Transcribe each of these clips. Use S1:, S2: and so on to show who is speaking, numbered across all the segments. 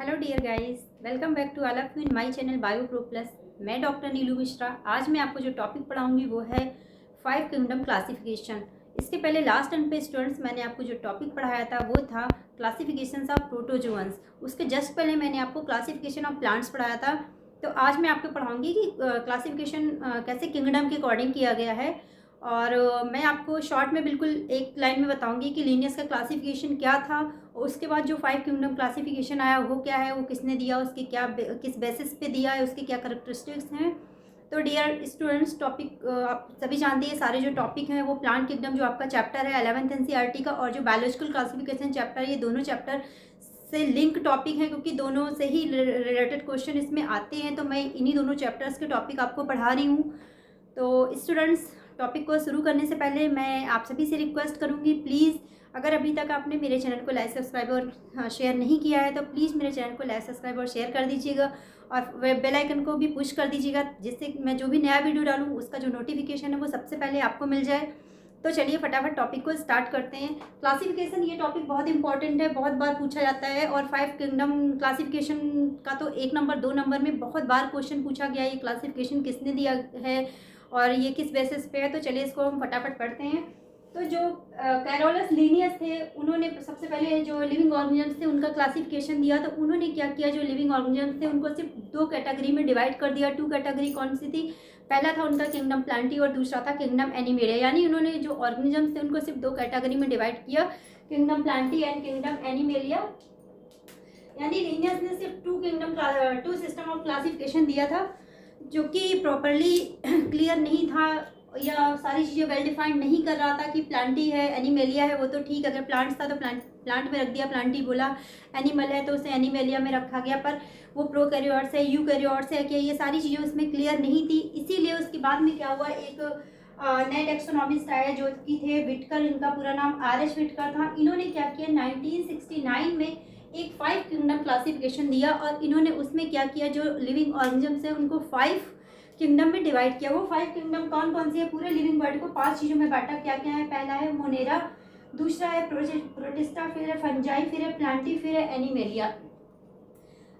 S1: Hello dear guys, welcome back to all of you in my channel bio pro plus. मैं doctor Neelu Mishra. आज मैं आपको जो topic पढ़ाऊंगी वो है 5 किंगडम क्लासिफिकेशन। इसके पहले लास्ट टर्म पे स्टूडेंट्स मैंने आपको जो टॉपिक पढ़ाया था वो था क्लासिफिकेशंस ऑफ प्रोटोजोअन्स। उसके जस्ट पहले मैंने आपको क्लासिफिकेशन ऑफ प्लांट्स पढ़ाया था। तो आज मैं आपको पढ़ाऊँगी कि क्लासिफिकेशन कैसे किंगडम के अकॉर्डिंग किया गया है। और मैं आपको शॉर्ट में बिल्कुल एक लाइन में बताऊंगी कि लीनियस का क्लासिफिकेशन क्या था। उसके बाद जो 5 किंगडम क्लासिफिकेशन आया वो क्या है, वो किसने दिया, उसके क्या किस बेसिस पे दिया है, उसके क्या करैक्टरिस्टिक्स हैं। तो डियर स्टूडेंट्स, टॉपिक आप सभी जानते हैं, सारे जो टॉपिक हैं वो प्लांट किंगडम जो आपका चैप्टर है 11th एनसीईआरटी का, और जो बायोलॉजिकल क्लासिफिकेशन चैप्टर, ये दोनों चैप्टर से लिंक टॉपिक हैं क्योंकि दोनों से ही रिलेटेड क्वेश्चन इसमें आते हैं। तो मैं इन्हीं दोनों चैप्टर्स के टॉपिक आपको पढ़ा रही हूँ। तो स्टूडेंट्स, टॉपिक को शुरू करने से पहले मैं आप सभी से रिक्वेस्ट करूंगी, प्लीज़ अगर अभी तक आपने मेरे चैनल को लाइक सब्सक्राइब और शेयर नहीं किया है तो प्लीज़ मेरे चैनल को लाइक सब्सक्राइब और शेयर कर दीजिएगा, और बेल आइकन को भी पुश कर दीजिएगा जिससे मैं जो भी नया वीडियो डालूँ उसका जो नोटिफिकेशन है वो सबसे पहले आपको मिल जाए। तो चलिए फटाफट टॉपिक को स्टार्ट करते हैं। क्लासिफिकेशन, ये टॉपिक बहुत इंपॉर्टेंट है, बहुत बार पूछा जाता है, और 5 किंगडम क्लासिफिकेशन का तो 1 नंबर 2 नंबर में बहुत बार क्वेश्चन पूछा गया है। ये क्लासिफिकेशन किसने दिया है और ये किस बेसिस पे है। तो चलिए इसको हम फटाफट पढ़ते हैं। तो जो कैरोलस लीनियस थे, उन्होंने सबसे पहले जो लिविंग ऑर्गेनिजम्स थे उनका क्लासिफिकेशन दिया। तो उन्होंने क्या किया, जो लिविंग ऑर्गेनिजम्स थे उनको सिर्फ 2 कैटेगरी में डिवाइड कर दिया। 2 कैटेगरी कौन सी थी? पहला था उनका किंगडम प्लांटी और दूसरा था किंगडम एनिमेलिया। यानी उन्होंने जो ऑर्गेनिजम्स थे उनको सिर्फ 2 कैटेगरी में डिवाइड किया, kingdom Plantae and kingdom animalia. यानी लीनियस ने सिर्फ 2 सिस्टम ऑफ क्लासिफिकेशन दिया था जो कि प्रॉपरली क्लियर नहीं था, या सारी चीज़ें वेल डिफाइंड नहीं कर रहा था कि प्लांटी है एनिमेलिया है वो तो ठीक, अगर प्लांट्स था तो प्लांट में रख दिया प्लांटी बोला, एनिमल है तो उसे एनिमेलिया में रखा गया, पर वो प्रोकैरियोट्स है यूकैरियोट्स है क्या, ये सारी चीज़ें उसमें क्लियर नहीं थी। इसीलिए उसके बाद में क्या हुआ, एक नए टेक्सोनॉमिस्ट आए जो कि थे विटकर, इनका पूरा नाम RH विटकर था। इन्होंने क्या किया, 1969 में एक 5 किंगडम क्लासिफिकेशन दिया, और इन्होंने उसमें क्या किया, जो लिविंग ऑर्गेनिजम्स है उनको 5 किंगडम में डिवाइड किया। वो 5 किंगडम कौन कौन सी है, पूरे लिविंग वर्ल्ड को 5 चीज़ों में बांटा। क्या क्या है? पहला है मोनेरा, दूसरा है प्रोटिस्टा, फिर है फंजाई, फिर है प्लांटी, फिर है एनिमेलिया।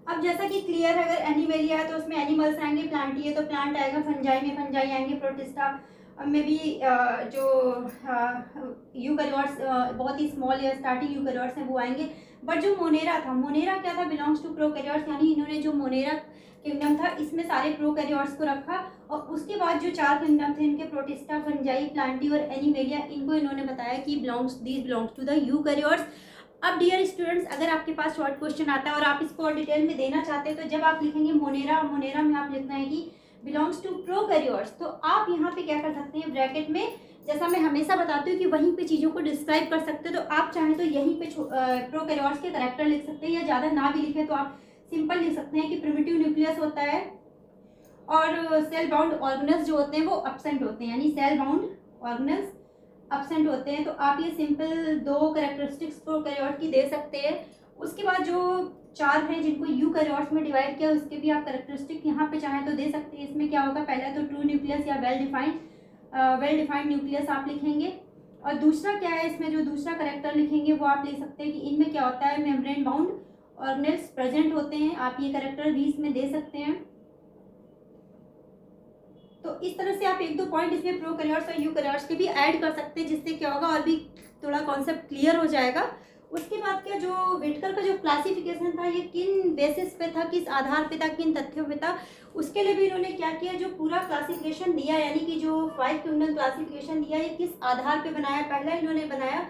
S1: अब जैसा कि क्लियर है, अगर एनिमेलिया है तो उसमें एनिमल्स आएंगे, प्लांटी है तो प्लांट आएगा, फंजाई में फंजाई आएंगे, प्रोटिस्टा में भी जो यूकैरियोट्स बहुत ही स्मॉल या स्टार्टिंग यूकैरियोट्स हैं वो आएंगे। बट जो मोनेरा था, मोनेरा क्या था, बिलोंग्स टू प्रोकैरियोट्स। यानी इन्होंने जो मोनेरा किंगडम था इसमें सारे प्रोकैरियोट्स को रखा, और उसके बाद जो 4 किंगडम थे इनके, प्रोटिस्टा, फंजाई, प्लांटी और एनिमेलिया, इनको इन्होंने बताया कि बिलोंग्स टू द यूकैरियोट्स। अब डियर स्टूडेंट्स, अगर आपके पास शॉर्ट क्वेश्चन आता है और आप इसको और डिटेल में देना चाहते हैं तो जब आप लिखेंगे मोनेरा, मोनेरा में आप लिखना है कि बिलोंग्स टू प्रोकैरियोट्स, तो आप यहाँ पे क्या कर सकते हैं, ब्रैकेट में, जैसा मैं हमेशा बताती हूँ कि वहीं पे चीज़ों को डिस्क्राइब कर सकते हैं, तो आप चाहें तो यहीं पे प्रोकैरियोट्स के कैरेक्टर लिख सकते हैं, या ज़्यादा ना भी लिखे तो आप सिंपल लिख सकते हैं कि प्रिमिटिव न्यूक्लियस होता है और सेल बाउंड ऑर्गेनल्स जो होते हैं वो एब्सेंट होते हैं, यानी सेल बाउंड ऑर्गेनल्स एब्सेंट होते हैं। तो आप ये सिंपल 2 कैरेक्टरिस्टिक्स प्रोकैरियोट की दे सकते हैं। उसके बाद जो 4 हैं जिनको यूकैरियोट्स में डिवाइड किया, उसके भी आप कैरेक्टरिस्टिक यहाँ पे चाहें तो दे सकते हैं। इसमें क्या होगा, पहला तो ट्रू न्यूक्लियस या वेल डिफाइंड न्यूक्लियस आप लिखेंगे, और दूसरा क्या है, इसमें जो दूसरा कैरेक्टर लिखेंगे वो आप लिख सकते हैं कि इनमें क्या होता है, मेम्ब्रेन बाउंड ऑर्गेनल्स प्रेजेंट होते हैं। आप ये कैरेक्टर भी इसमें दे सकते हैं। तो इस तरह से आप 1-2 पॉइंट इसमें प्रोकैरियोट्स और यूकैरियोट्स के भी ऐड कर सकते हैं, जिससे क्या होगा और भी थोड़ा कॉन्सेप्ट क्लियर हो जाएगा। उसके बाद क्या, जो विटकर का जो क्लासिफिकेशन था ये किन बेसिस पे था, किस आधार पे था, किन तथ्यों पे था, उसके लिए भी इन्होंने क्या किया, जो पूरा क्लासिफिकेशन दिया, यानी कि जो 5 किंगडम क्लासिफिकेशन दिया, ये किस आधार पे बनाया। पहला इन्होंने बनाया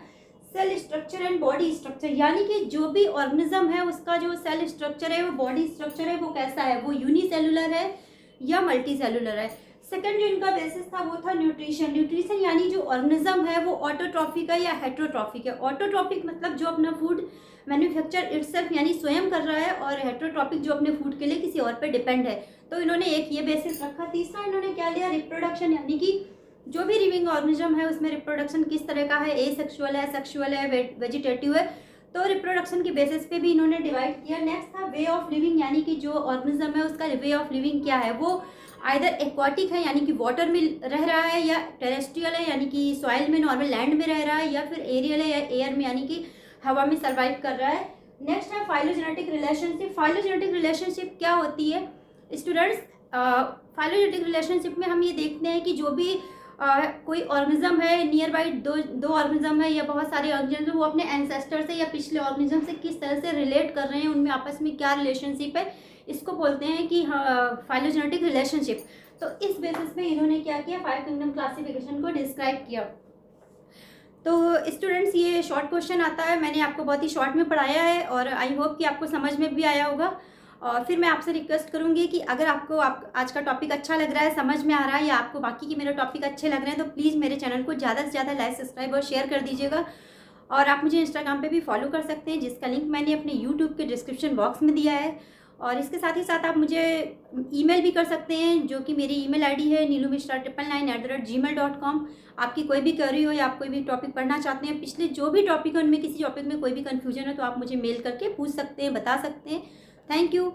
S1: cell structure and body structure, यानी कि जो भी ऑर्गेनिज्म है उसका जो सेल स्ट्रक्चर है, वो बॉडी स्ट्रक्चर है, वो कैसा है, वो यूनिसेलुलर है या मल्टी सेलुलर है। सेकंड जो इनका बेसिस था वो था न्यूट्रिशन। न्यूट्रिशन यानी जो ऑर्गेनिज्म है वो ऑटोट्रॉफिक है या हेटरोट्रॉफिक है। ऑटोट्रॉफिक मतलब जो अपना फूड मैन्युफैक्चर इटसेल्फ यानी स्वयं कर रहा है, और हेटरोट्रॉफिक जो अपने फूड के लिए किसी और पे डिपेंड है। तो इन्होंने एक ये बेसिस रखा। तीसरा इन्होंने क्या लिया, रिप्रोडक्शन, यानी कि जो भी लिविंग ऑर्गेनिज्म है उसमें रिप्रोडक्शन किस तरह का है, एसेक्सुअल है, सेक्सुअल है, वेजिटेटिव है, तो रिप्रोडक्शन की बेसिस पे भी इन्होंने डिवाइड किया। नेक्स्ट था वे ऑफ लिविंग, यानी कि जो ऑर्गेनिज्म है उसका वे ऑफ लिविंग क्या है, वो आइदर एक्वाटिक है यानी कि वाटर में रह रहा है, या टेरेस्ट्रियल है यानी कि सॉइल में नॉर्मल लैंड में रह रहा है, या फिर एरियल है या एयर में यानी कि हवा में सर्वाइव कर रहा है। नेक्स्ट है फाइलोजेनेटिक रिलेशनशिप। फाइलोजेनेटिक रिलेशनशिप क्या होती है स्टूडेंट्स? फाइलोजेनेटिक रिलेशनशिप में हम ये देखते हैं कि जो भी कोई ऑर्गेनिज्म है, नियर बाई दो ऑर्गेनिज्म है या बहुत सारे ऑर्गेनिज्म, वो अपने एंसेस्टर से या पिछले ऑर्गेनिज्म से किस तरह से रिलेट कर रहे हैं, उनमें आपस में क्या रिलेशनशिप है, इसको बोलते हैं कि फाइलोजेनेटिक रिलेशनशिप। तो इस बेसिस पे इन्होंने क्या किया, 5 किंगडम क्लासिफिकेशन को डिस्क्राइब किया। तो स्टूडेंट्स ये शॉर्ट क्वेश्चन आता है, मैंने आपको बहुत ही शॉर्ट में पढ़ाया है और आई होप कि आपको समझ में भी आया होगा। और फिर मैं आपसे रिक्वेस्ट करूंगी कि अगर आपको आज का टॉपिक अच्छा लग रहा है, समझ में आ रहा है, या आपको बाकी के मेरे टॉपिक अच्छे लग रहे हैं, तो प्लीज़ मेरे चैनल को ज़्यादा से ज़्यादा लाइक, सब्सक्राइब और शेयर कर दीजिएगा। और आप मुझे इंस्टाग्राम पे भी फॉलो कर सकते हैं, जिसका लिंक मैंने अपने यूट्यूब के डिस्क्रिप्शन बॉक्स में दिया है। और इसके साथ ही साथ आप मुझे ईमेल भी कर सकते हैं, जो कि मेरी ईमेल आईडी है neelumishra999@gmail.com। आपकी कोई भी क्वेरी हो या आप कोई भी टॉपिक पढ़ना चाहते हैं, पिछले जो भी टॉपिक है उनमें किसी टॉपिक में कोई भी कन्फ्यूजन है, तो आप मुझे मेल करके पूछ सकते हैं, बता सकते हैं। Thank you.